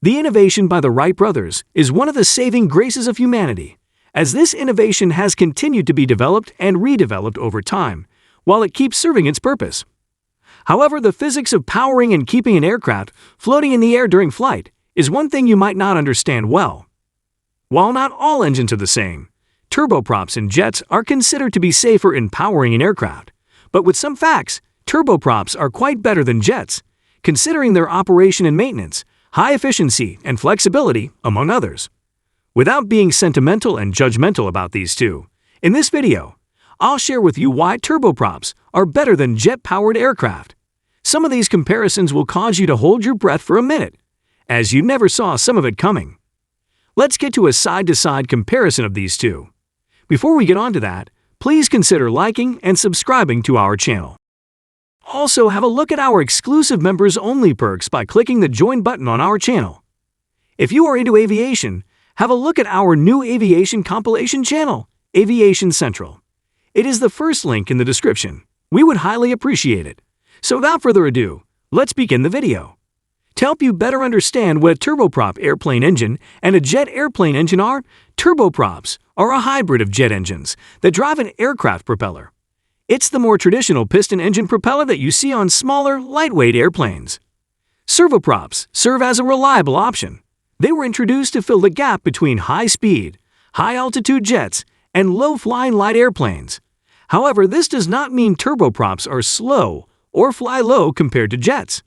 The innovation by the Wright Brothers is one of the saving graces of humanity, as this innovation has continued to be developed and redeveloped over time, while it keeps serving its purpose. However, the physics of powering and keeping an aircraft floating in the air during flight is one thing you might not understand well. While not all engines are the same, turboprops in jets are considered to be safer in powering an aircraft, but with some facts, turboprops are quite better than jets, considering their operation and maintenance, high efficiency, and flexibility, among others. Without being sentimental and judgmental about these two, in this video, I'll share with you why turboprops are better than jet-powered aircraft. Some of these comparisons will cause you to hold your breath for a minute, as you never saw some of it coming. Let's get to a side-to-side comparison of these two. Before we get on to that, please consider liking and subscribing to our channel. Also, have a look at our exclusive members-only perks by clicking the Join button on our channel. If you are into aviation, have a look at our new aviation compilation channel, Aviation Central. It is the first link in the description. We would highly appreciate it. So without further ado, let's begin the video. To help you better understand what a turboprop airplane engine and a jet airplane engine are, turboprops are a hybrid of jet engines that drive an aircraft propeller. It's the more traditional piston engine propeller that you see on smaller, lightweight airplanes. Servoprops serve as a reliable option. They were introduced to fill the gap between high-speed, high-altitude jets and low-flying light airplanes. However, this does not mean turboprops are slow or fly low compared to jets.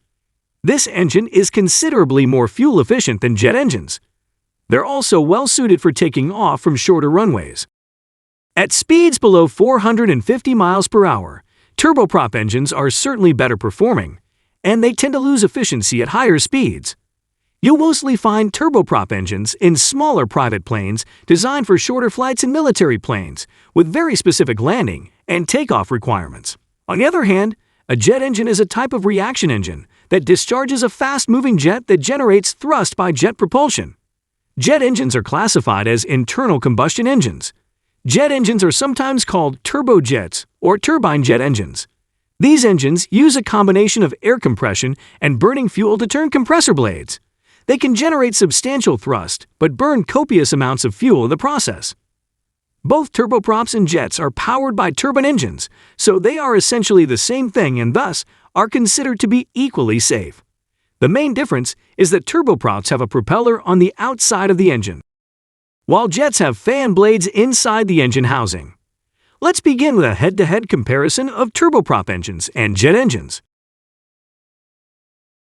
This engine is considerably more fuel-efficient than jet engines. They're also well-suited for taking off from shorter runways. At speeds below 450 miles per hour, turboprop engines are certainly better performing, and they tend to lose efficiency at higher speeds. You'll mostly find turboprop engines in smaller private planes designed for shorter flights and military planes with very specific landing and takeoff requirements. On the other hand, a jet engine is a type of reaction engine that discharges a fast-moving jet that generates thrust by jet propulsion. Jet engines are classified as internal combustion engines. Jet engines are sometimes called turbojets or turbine jet engines. These engines use a combination of air compression and burning fuel to turn compressor blades. They can generate substantial thrust but burn copious amounts of fuel in the process. Both turboprops and jets are powered by turbine engines, so they are essentially the same thing and thus are considered to be equally safe. The main difference is that turboprops have a propeller on the outside of the engine, while jets have fan blades inside the engine housing. Let's begin with a head-to-head comparison of turboprop engines and jet engines.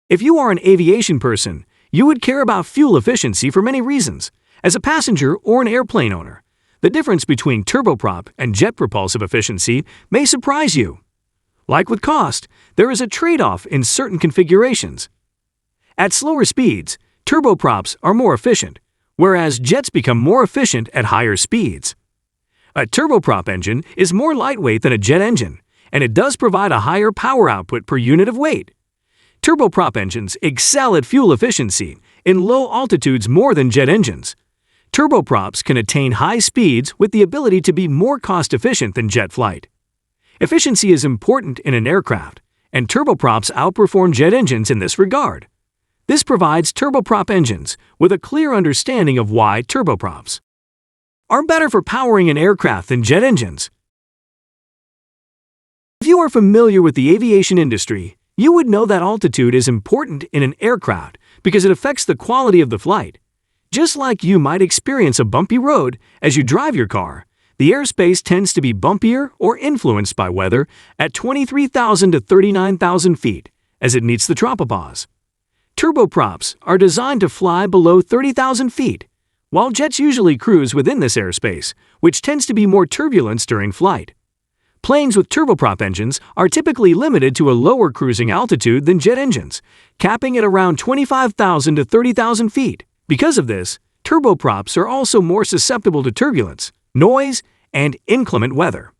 If you are an aviation person, you would care about fuel efficiency for many reasons. As a passenger or an airplane owner, the difference between turboprop and jet propulsive efficiency may surprise you. Like with cost, there is a trade-off in certain configurations. At slower speeds, turboprops are more efficient, whereas jets become more efficient at higher speeds. A turboprop engine is more lightweight than a jet engine, and it does provide a higher power output per unit of weight. Turboprop engines excel at fuel efficiency in low altitudes more than jet engines. Turboprops can attain high speeds with the ability to be more cost-efficient than jet flight. Efficiency is important in an aircraft, and turboprops outperform jet engines in this regard. This provides turboprop engines with a clear understanding of why turboprops are better for powering an aircraft than jet engines. If you are familiar with the aviation industry, you would know that altitude is important in an aircraft because it affects the quality of the flight. Just like you might experience a bumpy road as you drive your car, the airspace tends to be bumpier or influenced by weather at 23,000 to 39,000 feet as it meets the tropopause. Turboprops are designed to fly below 30,000 feet, while jets usually cruise within this airspace, which tends to be more turbulence during flight. Planes with turboprop engines are typically limited to a lower cruising altitude than jet engines, capping at around 25,000 to 30,000 feet. Because of this, turboprops are also more susceptible to turbulence, noise, and inclement weather.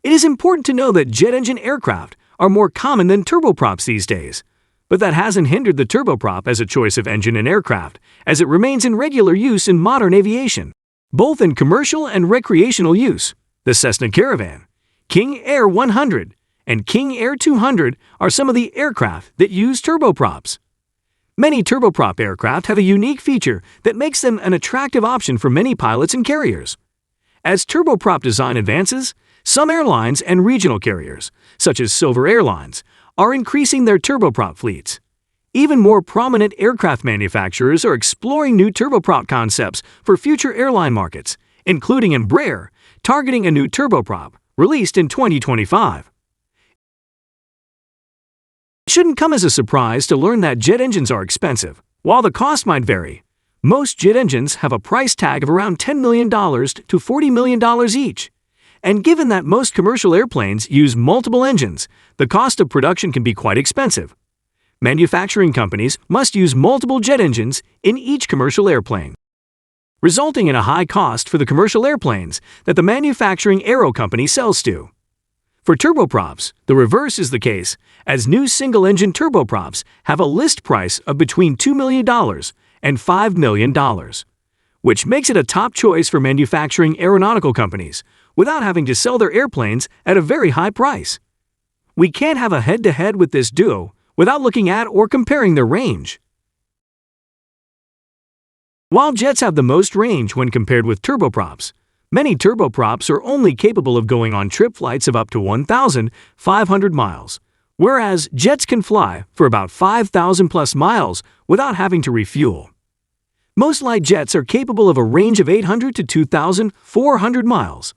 It is important to know that jet engine aircraft are more common than turboprops these days, but that hasn't hindered the turboprop as a choice of engine in aircraft, as it remains in regular use in modern aviation, both in commercial and recreational use. The Cessna Caravan, King Air 100, and King Air 200 are some of the aircraft that use turboprops. Many turboprop aircraft have a unique feature that makes them an attractive option for many pilots and carriers. As turboprop design advances, some airlines and regional carriers, such as Silver Airlines, are increasing their turboprop fleets. Even more prominent aircraft manufacturers are exploring new turboprop concepts for future airline markets, including Embraer, targeting a new turboprop released in 2025. It shouldn't come as a surprise to learn that jet engines are expensive. While the cost might vary, most jet engines have a price tag of around $10 million to $40 million each. And given that most commercial airplanes use multiple engines, the cost of production can be quite expensive. Manufacturing companies must use multiple jet engines in each commercial airplane, resulting in a high cost for the commercial airplanes that the manufacturing aero company sells to. For turboprops, the reverse is the case, as new single-engine turboprops have a list price of between $2 million and $5 million, which makes it a top choice for manufacturing aeronautical companies without having to sell their airplanes at a very high price. We can't have a head-to-head with this duo without looking at or comparing their range. While jets have the most range when compared with turboprops, many turboprops are only capable of going on trip flights of up to 1,500 miles, whereas jets can fly for about 5,000 plus miles without having to refuel. Most light jets are capable of a range of 800 to 2,400 miles.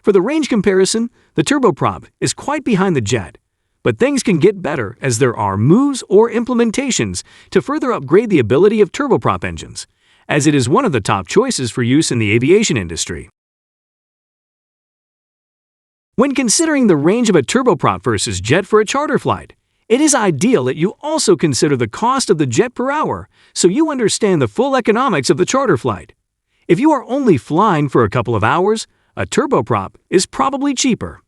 For the range comparison, the turboprop is quite behind the jet, but things can get better as there are moves or implementations to further upgrade the ability of turboprop engines, as it is one of the top choices for use in the aviation industry. When considering the range of a turboprop versus jet for a charter flight, it is ideal that you also consider the cost of the jet per hour so you understand the full economics of the charter flight. If you are only flying for a couple of hours, a turboprop is probably cheaper.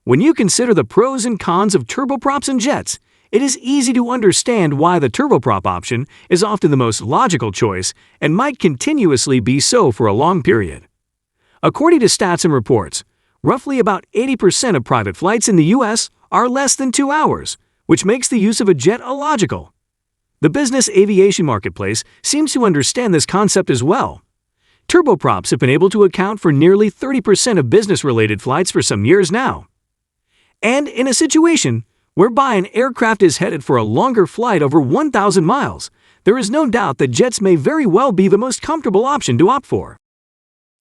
When you consider the pros and cons of turboprops and jets, it is easy to understand why the turboprop option is often the most logical choice and might continuously be so for a long period. According to stats and reports, roughly about 80% of private flights in the U.S. are less than 2 hours, which makes the use of a jet illogical. The business aviation marketplace seems to understand this concept as well. Turboprops have been able to account for nearly 30% of business-related flights for some years now. And in a situation whereby an aircraft is headed for a longer flight over 1,000 miles, there is no doubt that jets may very well be the most comfortable option to opt for.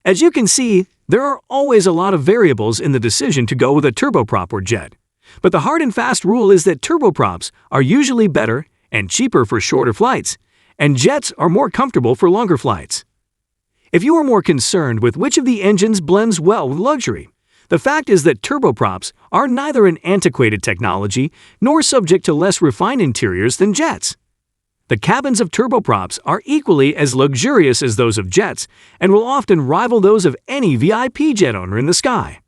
As you can see, there are always a lot of variables in the decision to go with a turboprop or jet. But the hard and fast rule is that turboprops are usually better and cheaper for shorter flights, and jets are more comfortable for longer flights. If you are more concerned with which of the engines blends well with luxury, the fact is that turboprops are neither an antiquated technology nor subject to less refined interiors than jets. The cabins of turboprops are equally as luxurious as those of jets and will often rival those of any VIP jet owner in the sky.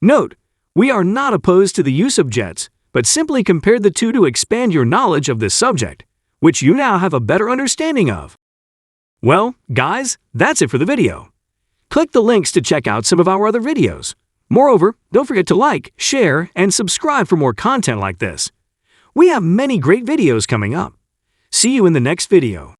Note, we are not opposed to the use of jets, but simply compared the two to expand your knowledge of this subject, which you now have a better understanding of. Well, guys, that's it for the video. Click the links to check out some of our other videos. Moreover, don't forget to like, share, and subscribe for more content like this. We have many great videos coming up. See you in the next video.